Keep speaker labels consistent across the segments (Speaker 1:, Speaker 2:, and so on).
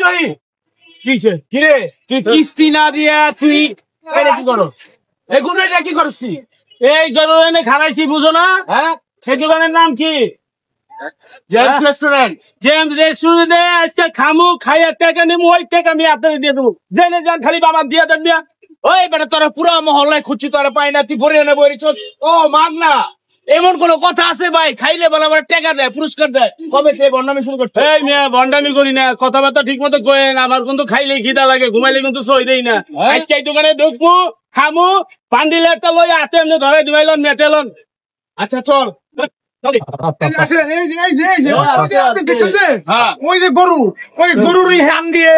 Speaker 1: জয়ী কিরে তুই কিস্তি না দিয়া তুই কি করো এই গুড়টা কি করস তুই? এই গরু এনে খারাইছি বুঝো না? হ্যাঁ, সেই দোকানের নাম কি? James restaurant. জেমস রেস্টুরেন্টে আজকে খামু, খাইয়া টাকা নিমু, ওই টাকা আমি আপনাকে দিয়ে দেবো। জেনে যান, খালি বাবা দিয়ে দেন মিয়া। ওই বেটা তোরা পুরা মহল্লায় খুঁজছি, তোরা পাই না, তুই ভরে এনে বইছ। ও মাগ না, এমন কোন কথা আছে ভাই? খাইলে বলে আমার টাকা দেয়, পুরস্কার দেয়। কবে থেকে ভন্ডামি শুরু করছে? এই মিয়া ভন্ডামি করি না, কথাবার্তা ঠিক মতো কয়েন। আমার কিন্তু খাইলে খিদা লাগে, ঘুমাইলে কিন্তু সই দেই না। আজকে এই দোকানে ঢুকবো, খামু, পান্ডিলে একটা লই হাতে এমনি ধরে দিবাইলন মেটেলন। আচ্ছা চল।
Speaker 2: ওই যে গরু, ওই গরুর হ্যান দিয়ে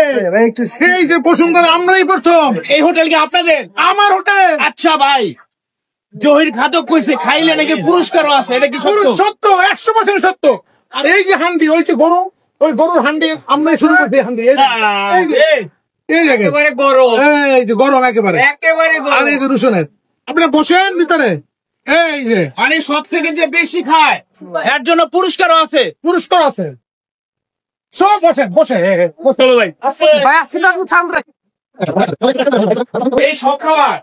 Speaker 2: এই যে বসুন্ধরা আমরাই প্রথম।
Speaker 1: এই হোটেল কি আপনাদের?
Speaker 2: আমার হোটেল।
Speaker 1: আচ্ছা ভাই, জহির খাদক কইছে খাইলে নাকি পুরস্কারও আছে, এটা কি সত্য?
Speaker 2: সত্য, 100% সত্য। আর এই যে হান্ডি, ওই যে গরু, ওই গরুর হান্ডি আমরাই শুরু করছি। হান্ডি এই
Speaker 1: একেবারে গরম,
Speaker 2: এই যে গরম একেবারে
Speaker 1: একেবারে
Speaker 2: আর এই যে রসুনের। আপনারা বসেন ভিতরে। এই যে
Speaker 1: মানে সব থেকে যে বেশি খায় এর জন্য পুরস্কারও আছে।
Speaker 2: পুরস্কার আছে। সব বসেন, বসে
Speaker 1: চলো ভাই।
Speaker 2: ভাই আজকে তো আমি সামনে
Speaker 1: এই সব খাবার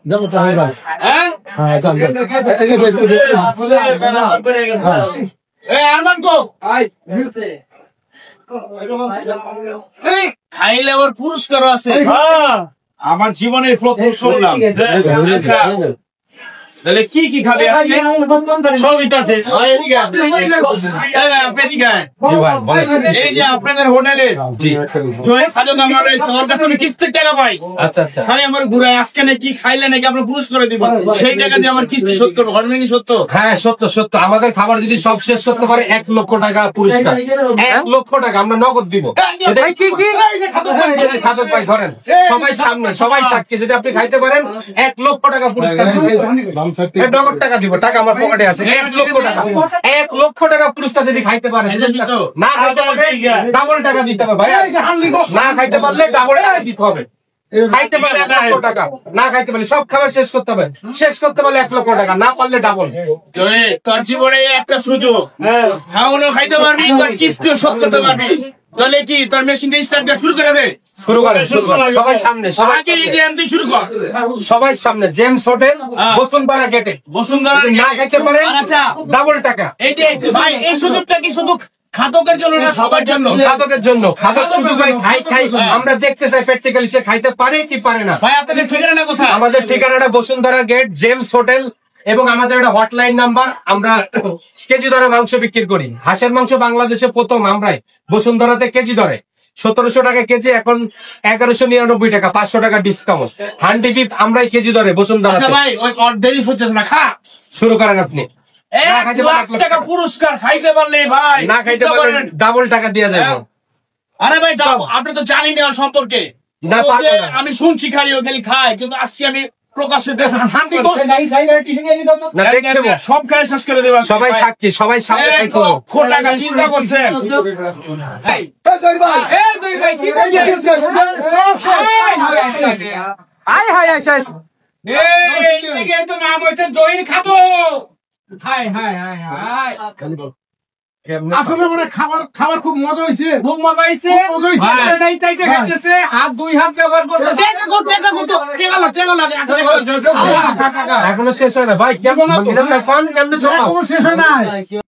Speaker 1: হ্যাঁ আরমান কো খাইলে ওর পুরস্কারও আছে। আমার জীবনের প্রথম শুনলাম। আচ্ছা তাহলে কি কি খাবে আজকে? সবই তো আছে। এই যে আপনাদের হোটেলে আমার কাছে আমি কিস্তির টাকা পাই। খালি আমার ঘুরায় আজকে নাকি খাইলে নাকি আপনার পুরস্কার দিব, সেই টাকা দিয়ে আমার কিস্তি শোধ করবো। ঘটনা কি সত্য?
Speaker 3: হ্যাঁ সত্য সত্য। আমাদের খাবার যদি সব শেষ করতে পারে 1 লক্ষ টাকা পুরস্কার। 1 লক্ষ টাকা আমরা নগদ দিব। খাদক ভাই ধরেন, সবাই সামনে, সবাই সাক্ষী। যদি আপনি খাইতে পারেন 1 লক্ষ টাকা পুরস্কার। নগদ টাকা দিব, টাকা আমার পকেটে আছে। 1 লক্ষ টাকা, 1 লক্ষ টাকা পুরস্কার যদি খাইতে পারেন। না খাইতে পারলে ডাবল টাকা দিতে হবে ভাই। না খাইতে পারলে ডাবল টাকা দিতে হবে। খাইতে পারলে 1 লক্ষ টাকা, না খাইতে পারলে সব খাবার শেষ করতে হবে। শেষ করতে পারলে 1 লক্ষ টাকা, না পারলে ডাবল।
Speaker 1: তোর জীবনে একটা সুযোগ, খাওয়ানো খাইতে পারবি, তোর কিস্তিও শোধ করতে পারবি। তাহলে কি তোর মেশিনটা স্টার্ট দিয়ে শুরু করে দে?
Speaker 3: শুরু করে সবাই সামনে, সবাই
Speaker 1: শুরু কর।
Speaker 3: সবাই সামনে। জেমস হোটেল, বসুন্ধরা গেটে।
Speaker 1: বসুন্ধরা
Speaker 3: না খাইতে পারেন
Speaker 1: আচ্ছা
Speaker 3: ডাবল টাকা।
Speaker 1: এই যে ভাই, এই সুযোগটা কি শুধু খাদকের জন্য না সবার জন্য?
Speaker 3: খাদকের জন্য। খাদক শুধু ভাই খাই আমরা দেখতে চাই প্র্যাকটিক্যালি সে খাইতে পারে কি পারে না।
Speaker 1: ভাই আপনাদের ঠিকানা কোথায়?
Speaker 3: আমাদের ঠিকানাটা বসুন্ধরা গেট, জেমস হোটেল, এবং আমাদের একটা হটলাইন নাম্বার। আমরা কেজি দরে মাংস বিক্রি করি। হাঁসের মাংস বাংলাদেশে প্রথম আমরাই। বসুন্ধরাতে কেজি দরে 1700 টাকা কেজি, এখন 1199 টাকা, 500 টাকা ডিসকাউন্ট। হান্ডি বিফ আমরাই কেজি দরে বসুন্ধরা।
Speaker 1: ভাই ওই অর্ধেরই সহ্য না, খা
Speaker 3: শুরু করেন আপনি।
Speaker 1: 1 লাখ টাকা পুরস্কার, খাইতে পারলে ভাই,
Speaker 3: না খাইতে পারলে ডাবল টাকা দিয়ে যাবে।
Speaker 1: আরে ভাই আপনি তো জানেন না সম্পর্কে।
Speaker 3: না
Speaker 1: আমি শুনছি খালি ও খালি খায়, কিন্তু আজকে আমি প্রকাশ্যে সব খায় শেষ করে দেবা।
Speaker 3: সবাই সাক্ষী, সবাই সামনে
Speaker 1: টাকা চিন্তা করছেন। নাম হয়েছে জহির খাদক।
Speaker 2: আসলে মানে খাবার খুব মজা হয়েছে,
Speaker 1: খুব মজা হয়েছে। হাত 2 হাত ব্যবহার করতে
Speaker 3: এখনো শেষ হয় না ভাই। কেমন শেষ হয় না।